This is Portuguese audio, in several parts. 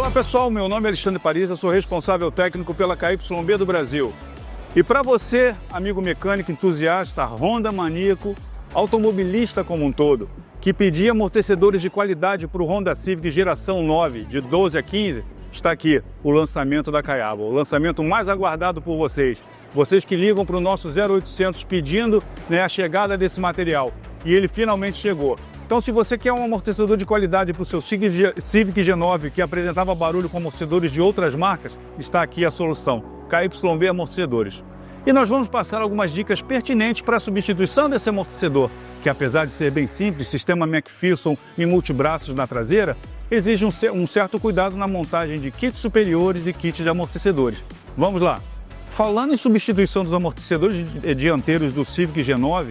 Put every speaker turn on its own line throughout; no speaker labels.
Olá pessoal, meu nome é Alexandre Paris, eu sou responsável técnico pela KYB do Brasil. E para você, amigo mecânico entusiasta, Honda maníaco, automobilista como um todo, que pedia amortecedores de qualidade para o Honda Civic geração 9, de 12 a 15, está aqui o lançamento da Kayaba, o lançamento mais aguardado por vocês. Vocês que ligam para o nosso 0800 pedindo a chegada desse material. E ele finalmente chegou. Então, se você quer um amortecedor de qualidade para o seu Civic G9 que apresentava barulho com amortecedores de outras marcas, está aqui a solução, KYB Amortecedores. E nós vamos passar algumas dicas pertinentes para a substituição desse amortecedor, que apesar de ser bem simples, sistema McPherson e multibraços na traseira, exige um certo cuidado na montagem de kits superiores e kits de amortecedores. Vamos lá! Falando em substituição dos amortecedores dianteiros do Civic G9,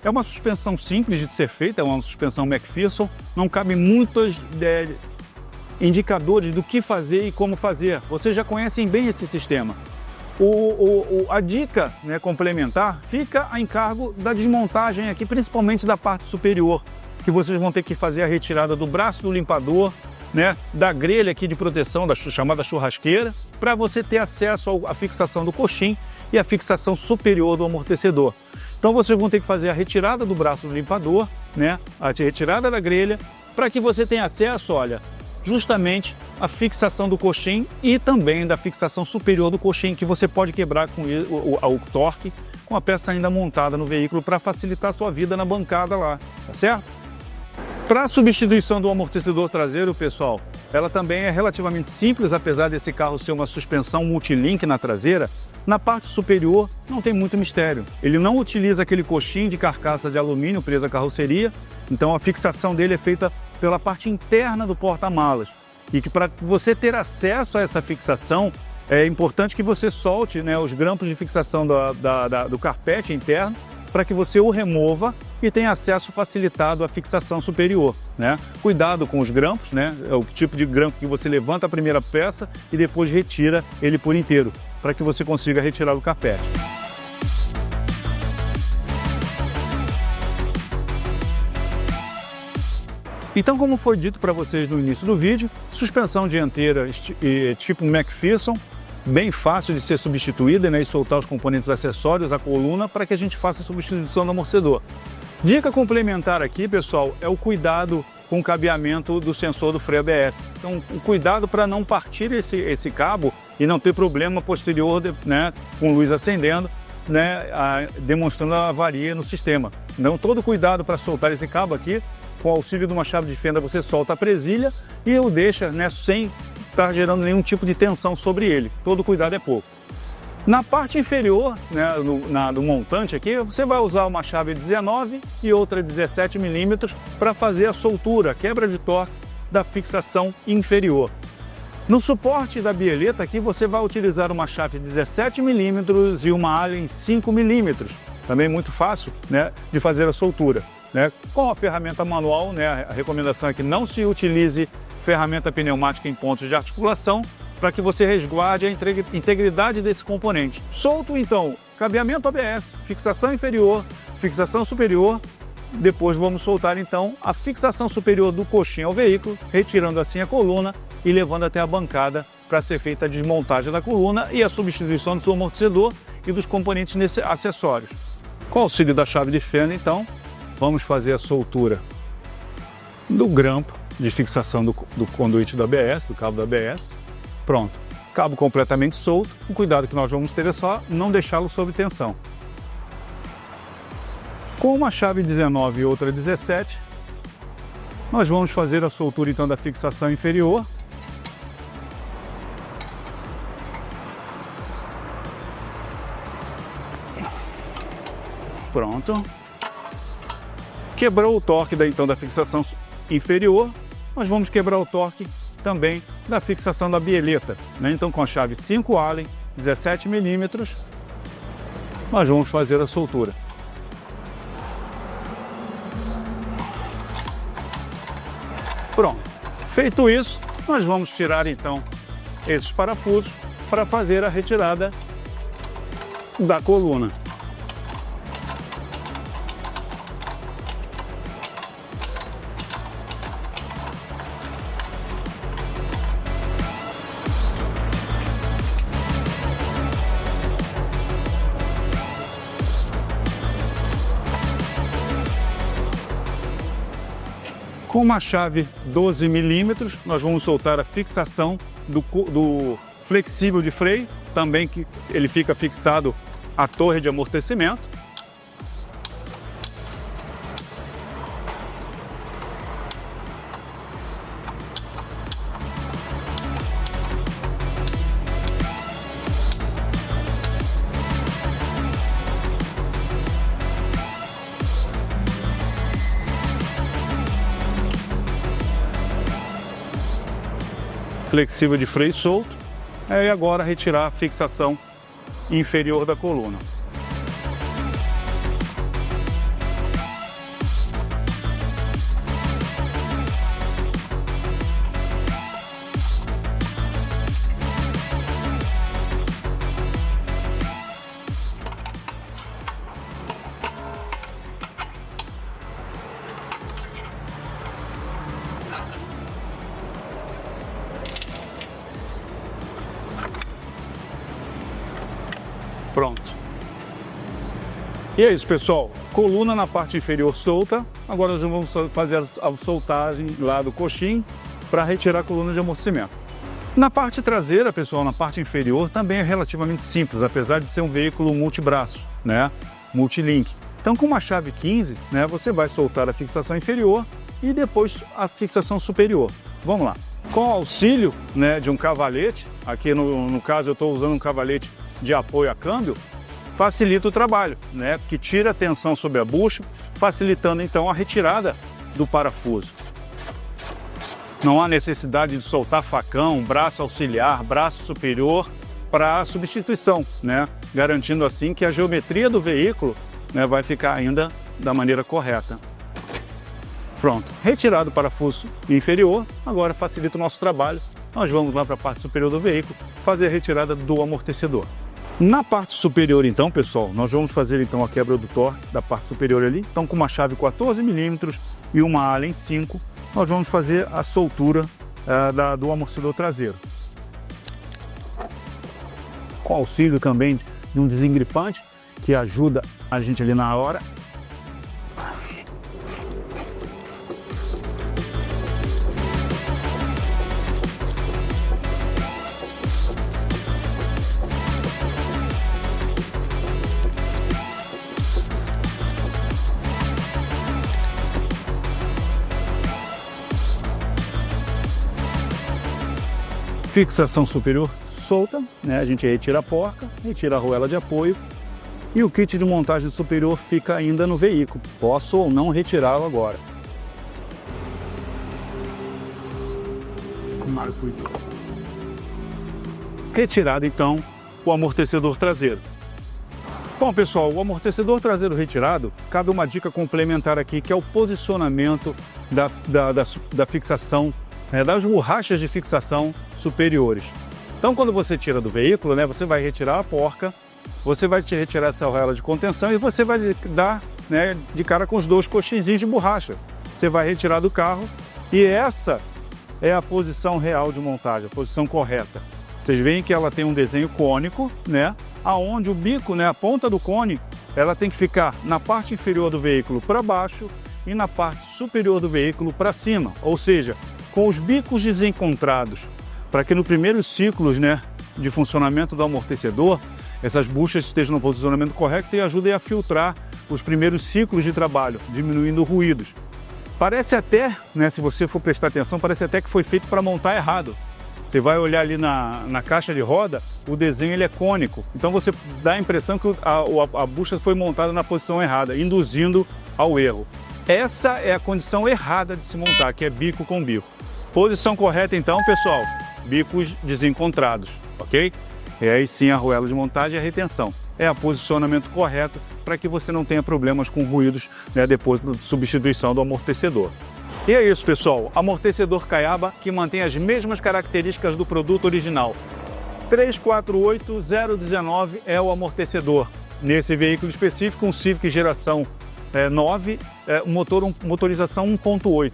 é uma suspensão simples de ser feita, é uma suspensão McPherson, não cabe muitos indicadores do que fazer e como fazer. Vocês já conhecem bem esse sistema. A dica complementar fica a encargo da desmontagem aqui, principalmente da parte superior, que vocês vão ter que fazer a retirada do braço do limpador, da grelha aqui de proteção, da chamada churrasqueira, para você ter acesso à fixação do coxim e a fixação superior do amortecedor. Então vocês vão ter que fazer a retirada do braço do limpador, a retirada da grelha, para que você tenha acesso, olha, justamente a fixação do coxim e também da fixação superior do coxim, que você pode quebrar com o torque, com a peça ainda montada no veículo, para facilitar a sua vida na bancada lá, tá certo? Para a substituição do amortecedor traseiro, pessoal, ela também é relativamente simples, apesar desse carro ser uma suspensão multilink na traseira. Na parte superior não tem muito mistério. Ele não utiliza aquele coxim de carcaça de alumínio preso à carroceria, então a fixação dele é feita pela parte interna do porta-malas. E que para você ter acesso a essa fixação, é importante que você solte os grampos de fixação do carpete interno, para que você o remova e tenha acesso facilitado à fixação superior. Cuidado com os grampos, é o tipo de grampo que você levanta a primeira peça e depois retira ele por inteiro, para que você consiga retirar o carpete. Então, como foi dito para vocês no início do vídeo, suspensão dianteira tipo McPherson, bem fácil de ser substituída e soltar os componentes acessórios, a coluna, para que a gente faça a substituição do amortecedor. Dica complementar aqui, pessoal, é o cuidado com o cabeamento do sensor do freio ABS. Então, o cuidado para não partir esse cabo e não ter problema posterior, com luz acendendo, demonstrando a avaria no sistema. Então, todo cuidado para soltar esse cabo aqui, com o auxílio de uma chave de fenda, você solta a presilha e o deixa sem estar gerando nenhum tipo de tensão sobre ele. Todo cuidado é pouco. Na parte inferior, do montante aqui, você vai usar uma chave 19 e outra 17 mm para fazer a soltura, quebra de torque da fixação inferior. No suporte da bieleta aqui, você vai utilizar uma chave 17 mm e uma Allen 5 mm. Também muito fácil de fazer a soltura. Com a ferramenta manual, a recomendação é que não se utilize ferramenta pneumática em pontos de articulação, para que você resguarde a integridade desse componente. Solto então, cabeamento ABS, fixação inferior, fixação superior. Depois vamos soltar então a fixação superior do coxim ao veículo, retirando assim a coluna e levando até a bancada para ser feita a desmontagem da coluna e a substituição do seu amortecedor e dos componentes acessórios. Com o auxílio da chave de fenda, então, vamos fazer a soltura do grampo de fixação do conduíte do ABS, do cabo do ABS. Pronto, cabo completamente solto. O cuidado que nós vamos ter é só não deixá-lo sob tensão. Com uma chave 19 e outra 17, nós vamos fazer a soltura então da fixação inferior. Pronto. Quebrou o torque então da fixação inferior, nós vamos quebrar o torque também da fixação da bieleta. Então, com a chave 5 Allen, 17 mm, nós vamos fazer a soltura. Pronto. Feito isso, nós vamos tirar então esses parafusos para fazer a retirada da coluna. Com uma chave 12 milímetros, nós vamos soltar a fixação do flexível de freio, também que ele fica fixado à torre de amortecimento. Flexível de freio solto, e agora retirar a fixação inferior da coluna. Pronto. E é isso, pessoal. Coluna na parte inferior solta. Agora nós vamos fazer a soltagem lá do coxim para retirar a coluna de amortecimento. Na parte traseira, pessoal, na parte inferior, também é relativamente simples, apesar de ser um veículo multibraço, né? Multilink. Então, com uma chave 15, né, você vai soltar a fixação inferior e depois a fixação superior. Vamos lá. Com o auxílio, né, de um cavalete, aqui no caso eu estou usando um cavalete de apoio a câmbio, facilita o trabalho, né? Que tira a tensão sobre a bucha, facilitando então a retirada do parafuso. Não há necessidade de soltar facão, braço auxiliar, braço superior para a substituição, né? Garantindo assim que a geometria do veículo, né, vai ficar ainda da maneira correta. Pronto, retirado o parafuso inferior, agora facilita o nosso trabalho. Nós vamos lá para a parte superior do veículo fazer a retirada do amortecedor. Na parte superior então, pessoal, nós vamos fazer então a quebra do torque da parte superior ali. Então, com uma chave 14 milímetros e uma Allen 5, nós vamos fazer a soltura do amortecedor traseiro. Com auxílio também de um desengripante que ajuda a gente ali na hora. Fixação superior solta, né? A gente retira a porca, retira a arruela de apoio e o kit de montagem superior fica ainda no veículo. Posso ou não retirá-lo agora. Retirado então o amortecedor traseiro. Bom, pessoal, o amortecedor traseiro retirado, cabe uma dica complementar aqui, que é o posicionamento da fixação, das borrachas de fixação superiores. Então, quando você tira do veículo, né, você vai retirar a porca, você vai retirar essa arruela de contenção e você vai dar, né, de cara com os dois coxinhos de borracha. Você vai retirar do carro e essa é a posição real de montagem, a posição correta. Vocês veem que ela tem um desenho cônico, né, aonde o bico, né, a ponta do cone, ela tem que ficar na parte inferior do veículo para baixo e na parte superior do veículo para cima, ou seja, com os bicos desencontrados, para que no primeiro ciclo, né, de funcionamento do amortecedor, essas buchas estejam no posicionamento correto e ajudem a filtrar os primeiros ciclos de trabalho, diminuindo ruídos. Parece até, né, se você for prestar atenção, parece até que foi feito para montar errado. Você vai olhar ali na caixa de roda, o desenho ele é cônico. Então você dá a impressão que a bucha foi montada na posição errada, induzindo ao erro. Essa é a condição errada de se montar, que é bico com bico. Posição correta então, pessoal, bicos desencontrados, ok? E aí sim a arruela de montagem e a retenção. É o posicionamento correto para que você não tenha problemas com ruídos, né, depois da substituição do amortecedor. E é isso, pessoal, amortecedor Kayaba que mantém as mesmas características do produto original. 348019 é o amortecedor. Nesse veículo específico, um Civic geração 9, motorização 1.8.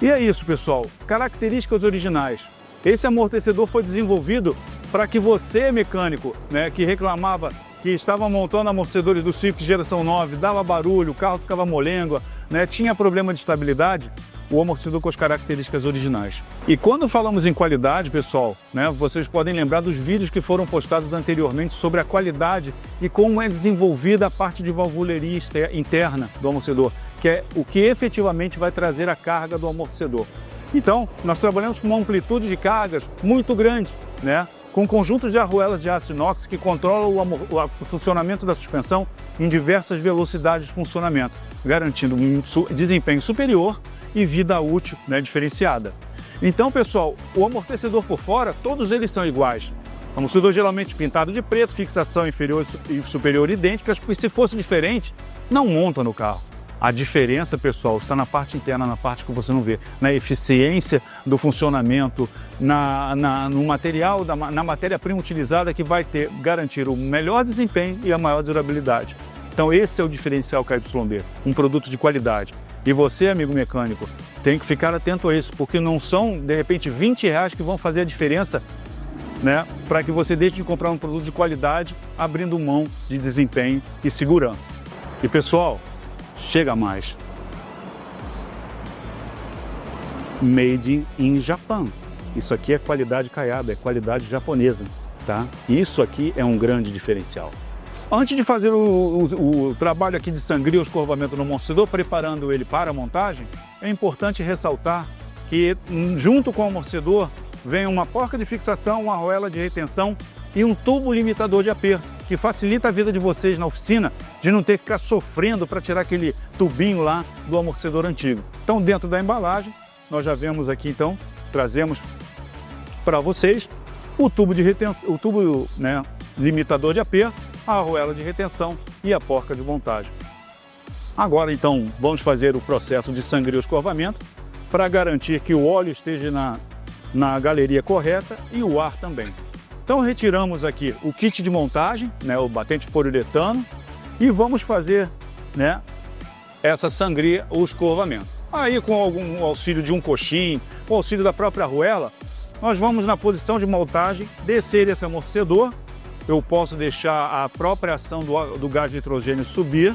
E é isso, pessoal, características originais. Esse amortecedor foi desenvolvido para que você, mecânico, né, que reclamava que estava montando amortecedores do Civic geração 9, dava barulho, o carro ficava molenga, né, tinha problema de estabilidade, o amortecedor com as características originais. E quando falamos em qualidade, pessoal, né, vocês podem lembrar dos vídeos que foram postados anteriormente sobre a qualidade e como é desenvolvida a parte de valvuleria interna do amortecedor, que é o que efetivamente vai trazer a carga do amortecedor. Então, nós trabalhamos com uma amplitude de cargas muito grande, né, com conjuntos de arruelas de aço inox que controlam o funcionamento da suspensão em diversas velocidades de funcionamento, garantindo um desempenho superior e vida útil, né, diferenciada. Então, pessoal, o amortecedor por fora, todos eles são iguais. Amortecedor geralmente pintado de preto, fixação inferior e superior idênticas, porque se fosse diferente, não monta no carro. A diferença, pessoal, está na parte interna, na parte que você não vê, na eficiência do funcionamento, no material, na matéria-prima utilizada, que vai garantir o melhor desempenho e a maior durabilidade. Então esse é o diferencial KYD, um produto de qualidade. E você, amigo mecânico, tem que ficar atento a isso, porque não são, de repente, R$20 que vão fazer a diferença, né, para que você deixe de comprar um produto de qualidade, abrindo mão de desempenho e segurança. E pessoal, chega mais. Made in Japan. Isso aqui é qualidade Kayaba, é qualidade japonesa, tá? Isso aqui é um grande diferencial. Antes de fazer o trabalho aqui de sangria ou escorvamento no amortecedor, preparando ele para a montagem, é importante ressaltar que junto com o amortecedor vem uma porca de fixação, uma arruela de retenção e um tubo limitador de aperto, que facilita a vida de vocês na oficina, de não ter que ficar sofrendo para tirar aquele tubinho lá do amortecedor antigo. Então, dentro da embalagem, nós já vemos aqui, então, trazemos para vocês o tubo de retenção, o tubo, né, limitador de aperto, a arruela de retenção e a porca de montagem. Agora, então, vamos fazer o processo de sangria ou escorvamento para garantir que o óleo esteja na galeria correta e o ar também. Então retiramos aqui o kit de montagem, né, o batente poliuretano, e vamos fazer, né, essa sangria ou escorvamento. Aí, com algum auxílio de um coxim, com auxílio da própria arruela, nós vamos na posição de montagem descer esse amortecedor. Eu posso deixar a própria ação do gás de nitrogênio subir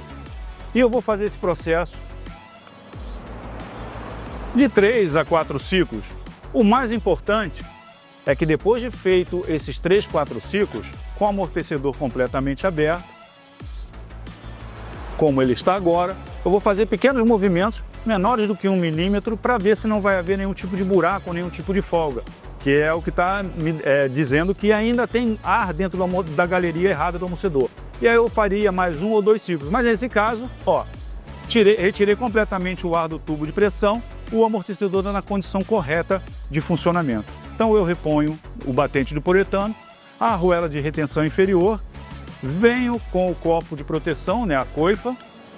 e eu vou fazer esse processo de 3 a 4 ciclos. O mais importante é que depois de feito esses 3, 4 ciclos, com o amortecedor completamente aberto, como ele está agora, eu vou fazer pequenos movimentos menores do que 1 milímetro para ver se não vai haver nenhum tipo de buraco, nenhum tipo de folga, que é o que está dizendo que ainda tem ar dentro da galeria errada do amortecedor. E aí eu faria mais 1 ou 2 ciclos, mas nesse caso, ó, retirei completamente o ar do tubo de pressão, o amortecedor está na condição correta de funcionamento. Então eu reponho o batente do poliuretano, a arruela de retenção inferior, venho com o copo de proteção, né, a coifa,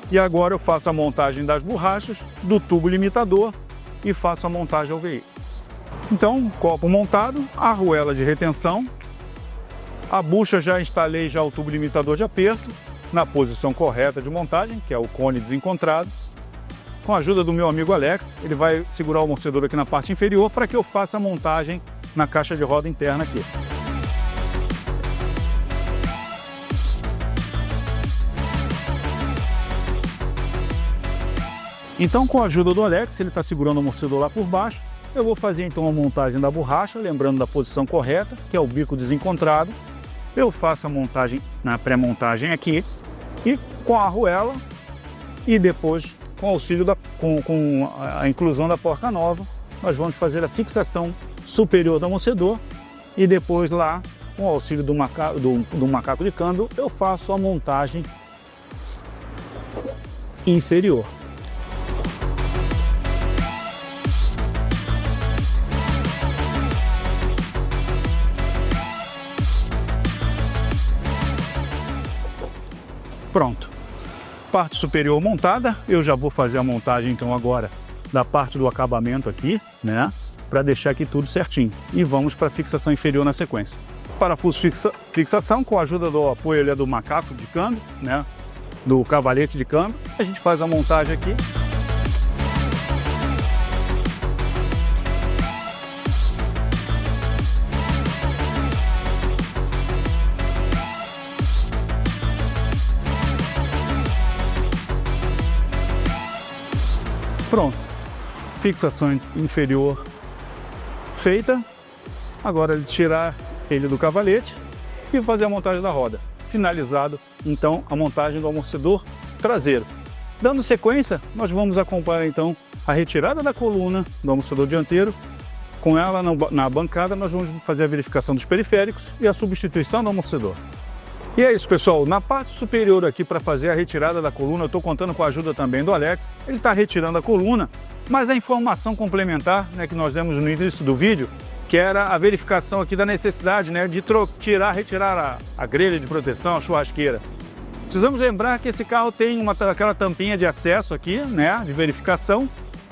e agora eu faço a montagem das borrachas, do tubo limitador e faço a montagem ao veículo. Então, copo montado, a arruela de retenção, a bucha já instalei já o tubo limitador de aperto, na posição correta de montagem, que é o cone desencontrado. Com a ajuda do meu amigo Alex, ele vai segurar o amortecedor aqui na parte inferior para que eu faça a montagem na caixa de roda interna aqui. Então, com a ajuda do Alex, ele está segurando o amortecedor lá por baixo, eu vou fazer então a montagem da borracha, lembrando da posição correta, que é o bico desencontrado. Eu faço a montagem na pré-montagem aqui, e com a arruela, e depois com auxílio com a inclusão da porca nova, nós vamos fazer a fixação superior do amortecedor e depois lá, com o auxílio do macaco de câmbio, eu faço a montagem inferior. Pronto. Parte superior montada, eu já vou fazer a montagem então agora da parte do acabamento aqui, né, para deixar aqui tudo certinho. E vamos para a fixação inferior na sequência. Parafuso fixação com a ajuda do apoio ali do macaco de câmbio, né, do cavalete de câmbio. A gente faz a montagem aqui. Pronto. fixação inferior feita. Agora tirar ele do cavalete e fazer a montagem da roda. Finalizado, então, a montagem do amortecedor traseiro. Dando sequência, nós vamos acompanhar então a retirada da coluna do amortecedor dianteiro. Com ela na bancada, nós vamos fazer a verificação dos periféricos e a substituição do amortecedor. E é isso, pessoal. Na parte superior aqui, para fazer a retirada da coluna, eu estou contando com a ajuda também do Alex. Ele está retirando a coluna, mas a informação complementar, né, que nós demos no início do vídeo, que era a verificação aqui da necessidade, né, de retirar a grelha de proteção, a churrasqueira. Precisamos lembrar que esse carro tem aquela tampinha de acesso aqui, né, de verificação.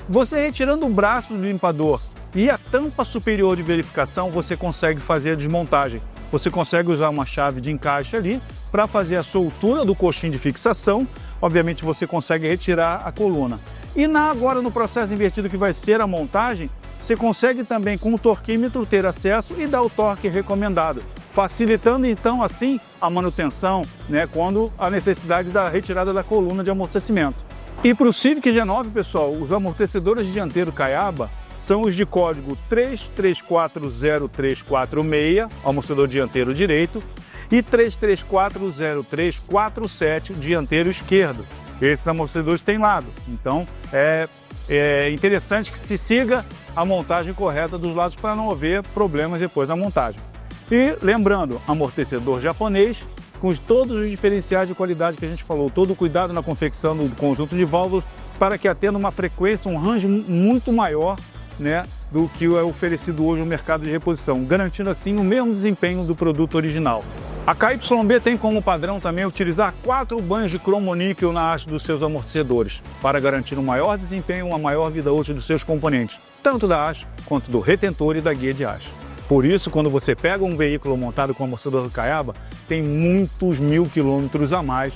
Você retirando o braço do limpador e a tampa superior de verificação, você consegue fazer a desmontagem. Você consegue usar uma chave de encaixe ali para fazer a soltura do coxim de fixação. Obviamente você consegue retirar a coluna. E agora no processo invertido que vai ser a montagem, você consegue também com o torquímetro ter acesso e dar o torque recomendado, facilitando então assim a manutenção, né, quando a necessidade da retirada da coluna de amortecimento. E para o Civic G9, pessoal, os amortecedores dianteiro Caiaba são os de código 3340346, amortecedor dianteiro direito, e 3340347, dianteiro esquerdo. Esses amortecedores têm lado, então é interessante que se siga a montagem correta dos lados para não haver problemas depois da montagem. E lembrando, amortecedor japonês, com todos os diferenciais de qualidade que a gente falou, todo o cuidado na confecção do conjunto de válvulas, para que atenda uma frequência, um range muito maior, né, do que é oferecido hoje no mercado de reposição, garantindo assim o mesmo desempenho do produto original. A KYB tem como padrão também utilizar 4 banhos de cromo-níquel na haste dos seus amortecedores, para garantir um maior desempenho e uma maior vida útil dos seus componentes, tanto da haste quanto do retentor e da guia de haste. Por isso, quando você pega um veículo montado com amortecedor Caiaba, tem muitos 1000 quilômetros a mais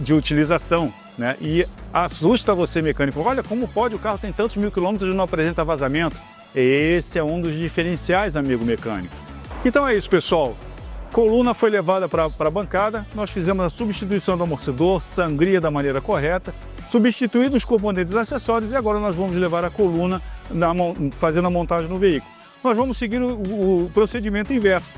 de utilização, né? E assusta você, mecânico. Olha, como pode, o carro tem tantos 1000 quilômetros e não apresenta vazamento? Esse é um dos diferenciais, amigo mecânico. Então é isso, pessoal. Coluna foi levada para a bancada, nós fizemos a substituição do amortecedor, sangria da maneira correta, substituídos os componentes acessórios e agora nós vamos levar a coluna fazendo a montagem no veículo. Nós vamos seguir o procedimento inverso,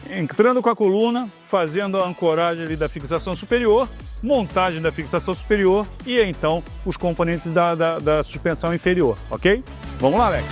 entrando com a coluna, fazendo a ancoragem ali da fixação superior, montagem da fixação superior e então os componentes da suspensão inferior, ok? Vamos lá, Alex!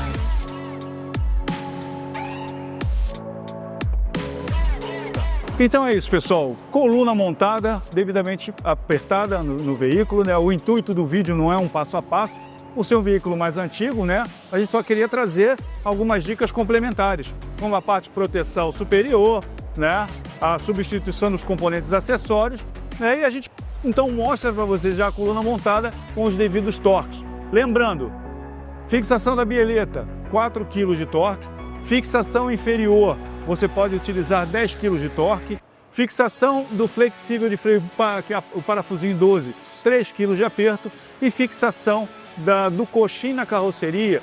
Então é isso, pessoal. Coluna montada, devidamente apertada no veículo, né? O intuito do vídeo não é um passo a passo. Por ser um veículo mais antigo, né? A gente só queria trazer algumas dicas complementares, como a parte de proteção superior, né? A substituição dos componentes acessórios, né? E a gente então mostra para vocês já a coluna montada com os devidos torques. Lembrando, fixação da bieleta, 4 kg de torque. Fixação inferior, você pode utilizar 10 kg de torque. Fixação do flexível de freio, o parafusinho 12, 3 kg de aperto. E fixação do coxim na carroceria,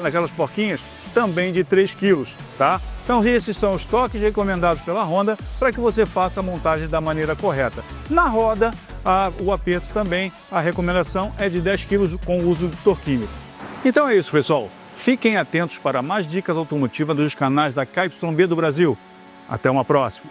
naquelas porquinhas, também de 3 kg, tá? Então esses são os toques recomendados pela Honda para que você faça a montagem da maneira correta. Na roda, o aperto também, a recomendação é de 10 kg com o uso do torquímetro. Então é isso, pessoal. Fiquem atentos para mais dicas automotivas dos canais da KYB do Brasil. Até uma próxima!